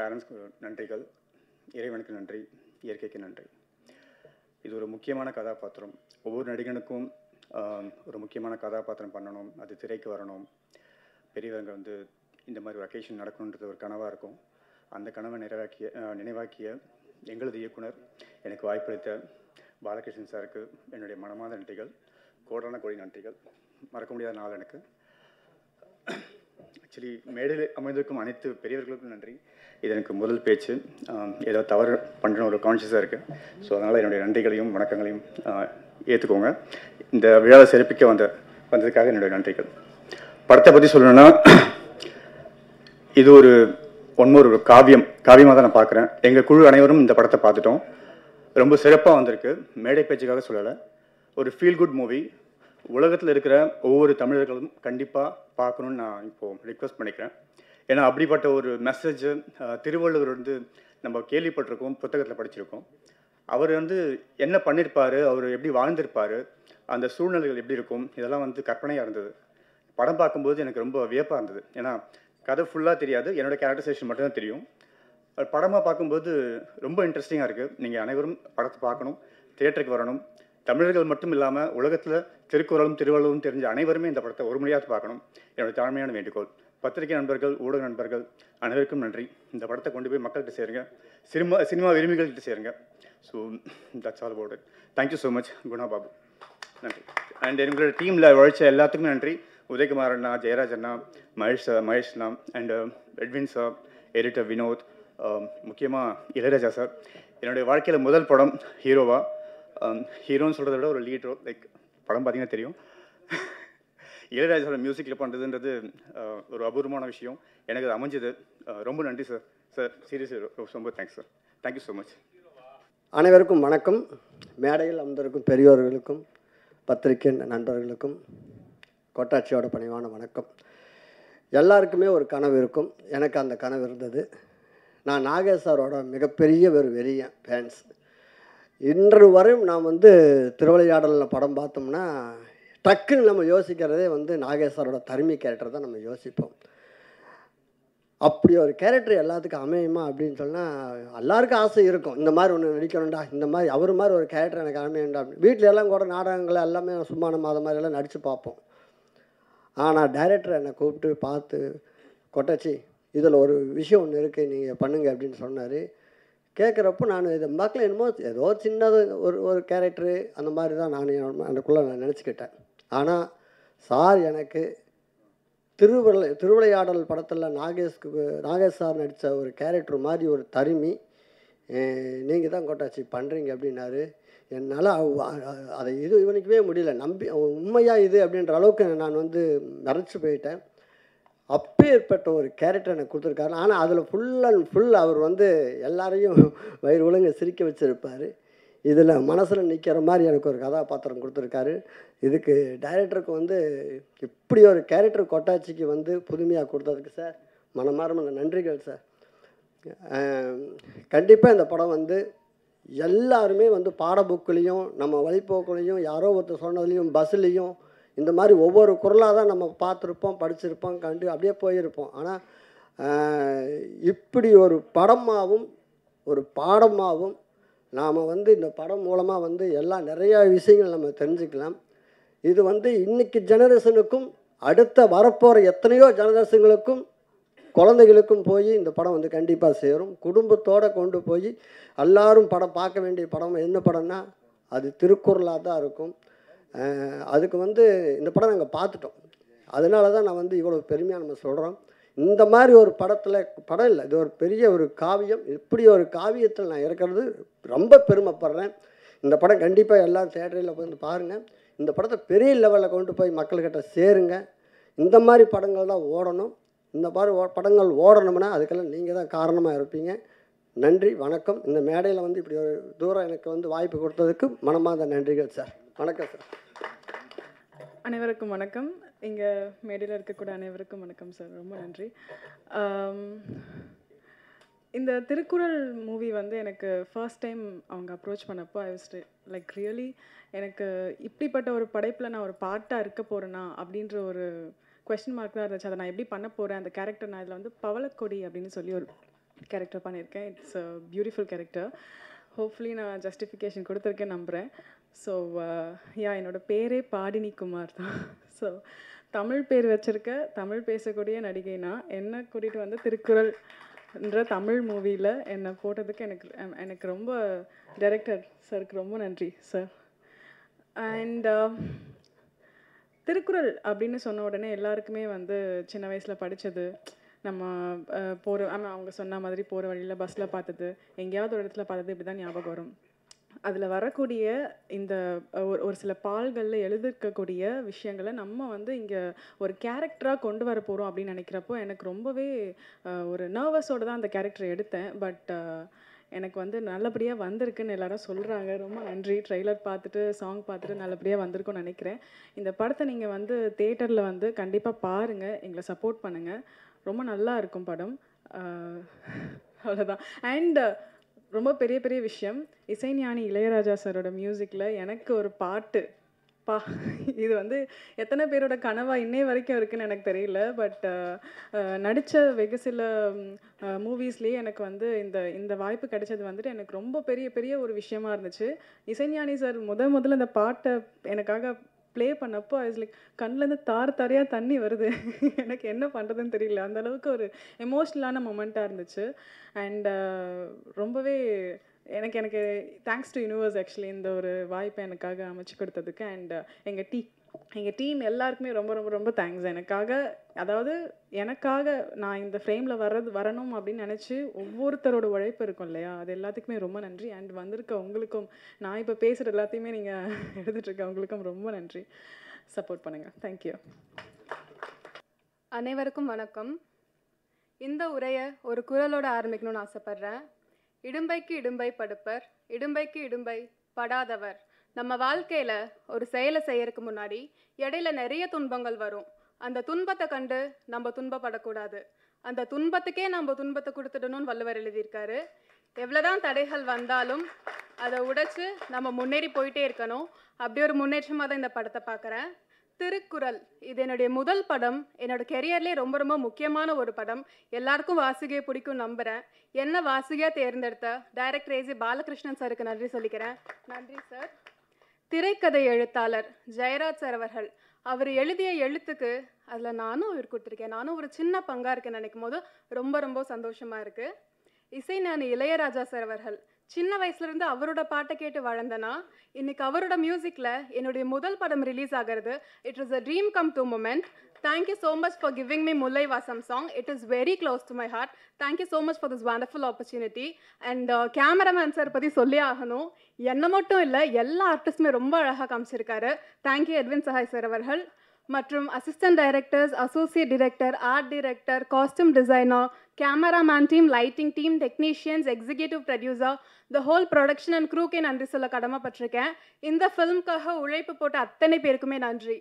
பேரண்ட்ஸ்க்கு நன்றிகள், இறைவனுக்கு நன்றி, இயற்கைக்கு நன்றி. இது ஒரு முக்கியமான கதாபாத்திரம். ஒவ்வொரு நடிகனுக்கும் ஒரு முக்கியமான கதாபாத்திரம் பண்ணணும், அது திரைக்கு வரணும், பெரியவங்க வந்து இந்த மாதிரி ஒரு அக்கேஷன் நடக்கணுன்றது ஒரு கனவாக இருக்கும். அந்த கனவை நினைவாக்கிய எங்களது இயக்குனர் எனக்கு வாய்ப்பளித்த பாலகிருஷ்ணன் சாருக்கு என்னுடைய மனமார்ந்த நன்றிகள், கோடான கோடி நன்றிகள். மறக்க முடியாத நாள் எனக்கு. ஆக்சுவலி மேடையில் அமைந்திருக்கும் அனைத்து பெரியவர்களுக்கும் நன்றி. இது எனக்கு முதல் பேச்சு, ஏதோ தவறு பண்ணுற ஒரு கான்ஷியஸாக இருக்குது. ஸோ அதனால் என்னுடைய நன்றிகளையும் வணக்கங்களையும் ஏற்றுக்கோங்க. இந்த விழாவை சிறப்பிக்க வந்ததுக்காக என்னுடைய நன்றிகள். படத்தை பற்றி சொல்லணும்னா, இது ஒரு ஒரு காவியமாக தான் நான் பார்க்குறேன். எங்கள் குழு அனைவரும் இந்த படத்தை பார்த்துட்டோம். ரொம்ப சிறப்பாக வந்திருக்கு. மேடை பேச்சுக்காக சொல்லலை, ஒரு ஃபீல் குட் மூவி. உலகத்தில் இருக்கிற ஒவ்வொரு தமிழர்களும் கண்டிப்பாக பார்க்கணுன்னு நான் இப்போது ரிக்வெஸ்ட் பண்ணிக்கிறேன். ஏன்னா அப்படிப்பட்ட ஒரு மெசேஜ் திருவள்ளுவர் வந்து நம்ம கேள்விப்பட்டிருக்கோம், புத்தகத்தில் படிச்சிருக்கோம். அவர் வந்து என்ன பண்ணியிருப்பார், அவர் எப்படி வாழ்ந்திருப்பார், அந்த சூழ்நிலைகள் எப்படி இருக்கும், இதெல்லாம் வந்து கற்பனையாக இருந்தது. படம் பார்க்கும்போது எனக்கு ரொம்ப வியப்பாக இருந்தது. ஏன்னா கதை ஃபுல்லாக தெரியாது, என்னோடய கேரக்டரைசேஷன் மட்டும்தான் தெரியும். படமாக பார்க்கும்போது ரொம்ப இன்ட்ரெஸ்டிங்காக இருக்குது. நீங்கள் அனைவரும் படத்தை பார்க்கணும், தியேட்டருக்கு வரணும். தமிழர்கள் மட்டும் இல்லாமல் உலகத்தில் திருக்குறளும் திருவள்ளுவரும் தெரிஞ்ச அனைவருமே இந்த படத்தை ஒரு முறையாக பார்க்கணும். என்னோடய தாழ்மையான வேண்டுகோள். பத்திரிகை நண்பர்கள், ஊடக நண்பர்கள் அனைவருக்கும் நன்றி. இந்த படத்தை கொண்டு போய் மக்கள்கிட்ட சேருங்க, சினிமா விரும்பிகள்கிட்ட சேருங்க. So that's all about it. Thank you so much Guna Babu, நன்றி. அண்ட் எங்களோட டீமில் உழைச்ச எல்லாத்துக்குமே நன்றி. உதயகுமார் அண்ணா, ஜெயராஜ் அண்ணா, மகேஷ் அண்ணா, and Edwin sir, editor Vinod, முக்கியமாக இளையராஜா சார். என்னுடைய வாழ்க்கையில் முதல் படம் ஹீரோன்னு சொல்கிறத விட ஒரு லீட் ரோல். லைக் படம் பார்த்தீங்கன்னா தெரியும். இளையராஜாவோட மியூசிக்கில் பண்ணுறதுன்றது ஒரு அபூர்வமான விஷயம். எனக்கு அது அமைஞ்சது. ரொம்ப நன்றி சார். சீரியஸ்லி ரொம்ப thanks sir. Thank you so much. அனைவருக்கும் வணக்கம். மேடையில் அமர்ந்திருக்கும் பெரியோர்களுக்கும் பத்திரிகை நண்பர்களுக்கும் கோட்டாட்சியோட பணிவான வணக்கம். எல்லாருக்குமே ஒரு கனவு இருக்கும். எனக்கு அந்த கனவு இருந்தது. நான் நாகேஷ் சாரோட மிகப்பெரிய ஒரு வெறிய ஃபேன்ஸ். இன்று வரையும் நான் வந்து திருவிளையாடலில் படம் பார்த்தோம்னா டக்குன்னு நம்ம யோசிக்கிறதே வந்து நாகேஷ் சாரோட தருமி கேரக்டர் தான் நம்ம யோசிப்போம். அப்படி ஒரு கேரக்டர் எல்லாத்துக்கும் அமையுமா அப்படின்னு சொன்னால் எல்லாருக்கும் ஆசை இருக்கும். இந்த மாதிரி ஒன்று நடிக்கணும்டா, இந்த மாதிரி அவர் மாதிரி ஒரு கேரக்டர் எனக்கு அமையண்டா. வீட்டில் எல்லாம் கூட நாடகங்கள் எல்லாமே சும்மா நம்ம அதை மாதிரியெல்லாம் நடித்து பார்ப்போம். ஆனால் டைரக்டர் என்னை கூப்பிட்டு பார்த்து, கொட்டாச்சி இதில் ஒரு விஷயம் ஒன்று இருக்குது, நீங்கள் பண்ணுங்க அப்படின்னு சொன்னார். கேட்குறப்போ நான் இதை மக்கள் என்னமோ ஏதோ சின்னது ஒரு கேரக்டரு அந்த மாதிரி தான் நான் எனக்குள்ளே நினச்சிக்கிட்டேன். ஆனால் சார் எனக்கு திருவிளையாடல் படத்தில் நாகேஷ் சார் நடித்த ஒரு கேரக்டர் மாதிரி ஒரு தருமி நீங்கள் தான் கொட்டாச்சி பண்ணுறீங்க அப்படின்னாரு. என்னால் அதை இவனுக்கவே முடியல. உண்மையாக இது அப்படின்ற அளவுக்கு நான் வந்து மறைச்சி போயிட்டேன். அப்பேற்பட்ட ஒரு கேரக்டர் எனக்கு கொடுத்துருக்காரு. ஆனால் அதில் ஃபுல் அண்ட் ஃபுல் அவர் வந்து எல்லாரையும் வயிறு ஒழுங்க சிரிக்க வச்சுருப்பார். இதில் மனசில் நிற்கிற மாதிரி எனக்கு ஒரு கதாபாத்திரம் கொடுத்துருக்காரு. இதுக்கு டைரக்டருக்கு வந்து இப்படி ஒரு கேரக்டர் கொட்டாச்சிக்கு வந்து புதுமையாக கொடுத்ததுக்கு சார் மனமார்ந்த நன்றிகள் சார். கண்டிப்பாக இந்த படம் வந்து எல்லாருமே வந்து பாட புக்குலேயும் நம்ம வழிபோக்குலேயும் யாரோ ஒருத்தர் சொன்னதுலேயும் பஸ்ஸுலேயும் இந்த மாதிரி ஒவ்வொரு குரலாக தான் நம்ம பார்த்துருப்போம், படிச்சிருப்போம், அப்படியே போயிருப்போம். ஆனால் இப்படி ஒரு படமாகவும் ஒரு பாடமாகவும் நாம் வந்து இந்த படம் மூலமாக வந்து நிறையா விஷயங்கள் நம்ம தெரிஞ்சுக்கலாம். இது வந்து இன்றைக்கி ஜெனரேஷனுக்கும் அடுத்த வரப்போகிற எத்தனையோ ஜெனரேஷனுக்கும் குழந்தைகளுக்கும் போய் இந்த படம் வந்து கண்டிப்பாக சேரும். குடும்பத்தோடு கொண்டு போய் எல்லோரும் படம் பார்க்க வேண்டிய படம் என்ன படம்னா அது திருக்குறளாக தான் இருக்கும். அதுக்கு வந்து இந்த படம் நாங்கள் பார்த்துட்டோம். அதனால தான் நான் வந்து இவ்வளோ பெருமையாக நம்ம சொல்கிறோம். இந்த மாதிரி ஒரு படம் இல்லை, இது ஒரு பெரிய ஒரு காவியம். இப்படி ஒரு காவியத்தில் நான் இருக்கிறது ரொம்ப பெருமைப்படுறேன். இந்த படம் கண்டிப்பாக எல்லோரும் தியேட்டரில் போய் பாருங்கள். இந்த படத்தை பெரிய லெவலில் கொண்டு போய் மக்கள்கிட்ட சேருங்க. இந்த மாதிரி படங்கள் தான் ஓடணும். இந்த மாதிரி படங்கள் ஓடணும்னா அதுக்கெல்லாம் நீங்கள் தான் காரணமாக இருப்பீங்க. நன்றி, வணக்கம். இந்த மேடையில் வந்து இப்படி ஒரு தூரம் எனக்கு வந்து வாய்ப்பு கொடுத்ததுக்கு மனமார்ந்த நன்றிகள் சார். வணக்கம் சார். அனைவருக்கும் வணக்கம். இங்கே மேடையில் இருக்கக்கூடிய அனைவருக்கும் வணக்கம் சார். ரொம்ப நன்றி. இந்த திருக்குறள் மூவி வந்து எனக்கு ஃபர்ஸ்ட் டைம் அவங்க அப்ரோச் பண்ணப்போ ஐ வாஸ் லைக் ரியலி எனக்கு இப்படிப்பட்ட ஒரு படைப்பில் நான் ஒரு பார்ட்டாக இருக்க போகிறேன்னா அப்படின்ற ஒரு கொஸ்டின் மார்க் தான் இருந்துச்சு. அதை நான் எப்படி பண்ண போகிறேன், அந்த கேரக்டர் நான் இதில் வந்து பவளக்கொடி அப்படின்னு சொல்லி ஒரு கேரக்டர் பண்ணியிருக்கேன். It's a beautiful character. Hopefully நான் ஜஸ்டிஃபிகேஷன் கொடுத்துருக்கேன் நம்புகிறேன். ஸோ என்னோடய பேரே பாடினி குமார் தான். ஸோ தமிழ் பேர் வச்சுருக்க தமிழ் பேசக்கூடிய நடிகை நான். என்னை கூட்டிகிட்டு வந்து திருக்குறள்ன்ற தமிழ் மூவியில் என்னை போட்டதுக்கு எனக்கு ரொம்ப டைரக்டர் சாருக்கு ரொம்ப நன்றி சார். அண்ட் திருக்குறள் அப்படின்னு சொன்ன உடனே எல்லாருக்குமே வந்து சின்ன வயசில் படித்தது, நம்ம போகிற அவங்க சொன்ன மாதிரி போகிற வழியில் பஸ்ஸில் பார்த்தது, எங்கேயாவது ஒரு இடத்துல பார்த்தது, இப்படி தான் ஞாபகம் வரும். அதில் வரக்கூடிய இந்த ஒரு சில பால்களில் எழுதிருக்கக்கூடிய விஷயங்களை நம்ம வந்து இங்கே ஒரு கேரக்டராக கொண்டு வர போகிறோம் அப்படின்னு நினைக்கிறப்போ எனக்கு ரொம்பவே ஒரு நர்வஸோடு தான் அந்த கேரக்டரை எடுத்தேன். பட் எனக்கு வந்து நல்லபடியாக வந்திருக்குன்னு எல்லாரும் சொல்கிறாங்க. ரொம்ப நன்றி. ட்ரெய்லர் பார்த்துட்டு சாங் பார்த்துட்டு நல்லபடியாக வந்திருக்குன்னு நினைக்கிறேன். இந்த படத்தை நீங்கள் வந்து தேட்டரில் வந்து கண்டிப்பாக பாருங்கள், எங்களை சப்போர்ட் பண்ணுங்கள். ரொம்ப நல்லா இருக்கும் படம். அவ்வளோதான். அண்ட் ரொம்ப பெரிய பெரிய விஷயம், இசைஞானி இளையராஜா சாரோட மியூசிக்கில் எனக்கு ஒரு பாட்டு இது வந்து எத்தனை பேரோட கனவா இன்னை வரைக்கும் இருக்குன்னு எனக்கு தெரியல. பட் நடித்த வெகு சில மூவிஸ்லேயே எனக்கு வந்து இந்த வாய்ப்பு கிடைச்சது வந்துட்டு எனக்கு ரொம்ப பெரிய பெரிய ஒரு விஷயமா இருந்துச்சு. இசைஞானி சார் முதல்ல இந்த பாட்டை எனக்காக ப்ளே பண்ணப்போ லைக் கண்ணிலேருந்து தாரையாக தண்ணி வருது. எனக்கு என்ன பண்ணுறதுன்னு தெரியல. அந்தளவுக்கு ஒரு எமோஷ்னலான மொமெண்ட்டாக இருந்துச்சு. அண்ட் ரொம்பவே எனக்கு தேங்க்ஸ் டு யூனிவர்ஸ் ஆக்சுவலி இந்த ஒரு வாய்ப்பை எனக்காக அமைச்சு கொடுத்ததுக்கு. அண்ட் எங்கள் டீம் எல்லாருக்குமே ரொம்ப ரொம்ப ரொம்ப தேங்க்ஸ். எனக்காக நான் இந்த ஃப்ரேமில் வரணும் அப்படின்னு நினச்சி ஒவ்வொருத்தரோட உழைப்பு இருக்கும் இல்லையா, அது எல்லாத்துக்குமே ரொம்ப நன்றி. அண்ட் வந்திருக்க உங்களுக்கும், நான் இப்போ பேசுகிற எல்லாத்தையுமே நீங்கள் எடுத்துகிட்ருக்க உங்களுக்கும் ரொம்ப நன்றி. சப்போர்ட் பண்ணுங்கள். தேங்க்யூ. அனைவருக்கும் வணக்கம். இந்த உரையை ஒரு குரலோடு ஆரம்பிக்கணும்னு ஆசைப்பட்றேன். இடும்பைக்கு இடும்பை படுப்பர், இடும்பைக்கு இடும்பை படாதவர். நம்ம வாழ்க்கையில் ஒரு செயலை செய்யறதுக்கு முன்னாடி இடையில நிறைய துன்பங்கள் வரும். அந்த துன்பத்தை கண்டு நம்ம துன்பப்படக்கூடாது. அந்த துன்பத்துக்கே நம்ம துன்பத்தை கொடுத்துடணும்னு வள்ளுவர் எழுதியிருக்காரு. எவ்வளோதான் தடைகள் வந்தாலும் அதை உடைச்சு நம்ம முன்னேறி போயிட்டே இருக்கணும். அப்படி ஒரு முன்னேற்றமாக தான் இந்த படத்தை பார்க்குறேன். திருக்குறள் இது என்னுடைய முதல் படம். என்னோட கெரியர்லேயே ரொம்ப ரொம்ப முக்கியமான ஒரு படம். எல்லாருக்கும் வாசிகையை பிடிக்கும் நம்புகிறேன். என்ன வாசிகையாக தேர்ந்தெடுத்த டைரக்டர் ஏஜி பாலகிருஷ்ணன் சாருக்கு நன்றி சொல்லிக்கிறேன். நன்றி சார். திரைக்கதை எழுத்தாளர் ஜெயராஜ் சார் அவர்கள், அவர் எழுதிய எழுத்துக்கு அதில் நானும் அவர் கொடுத்துருக்கேன். நானும் ஒரு சின்ன பங்காக இருக்கேன்னு நினைக்கும் போது ரொம்ப ரொம்ப சந்தோஷமாக இருக்குது. இசைஞானி இளையராஜா சார் அவர்கள், சின்ன வயசுலேருந்து அவரோட பாட்டை கேட்டு வளர்ந்தனா இன்னைக்கு அவரோட மியூசிக்கில் என்னுடைய முதல் படம் ரிலீஸ் ஆகிறது. It is a dream come true moment. Thank you so much for giving me Mullai Vasam song. It is very close to my heart. Thank you so much for this wonderful opportunity. And cameraman sir பற்றி சொல்லி ஆகணும். என்ன மட்டும் இல்லை, எல்லா ஆர்டிஸ்டுமே ரொம்ப அழகாக காமிச்சிருக்காரு. தேங்க்யூ எட்வின் சஹாய் சார் அவர்கள். மற்றும் assistant directors, associate director, art director, costume designer, cameraman team, lighting team, technicians, executive producer, the whole production and க்ரூக்கே நன்றி சொல்ல கடமைப்பட்டிருக்கேன். இந்த ஃபிலிம்காக உழைப்பு போட்ட அத்தனை பேருக்குமே நன்றி.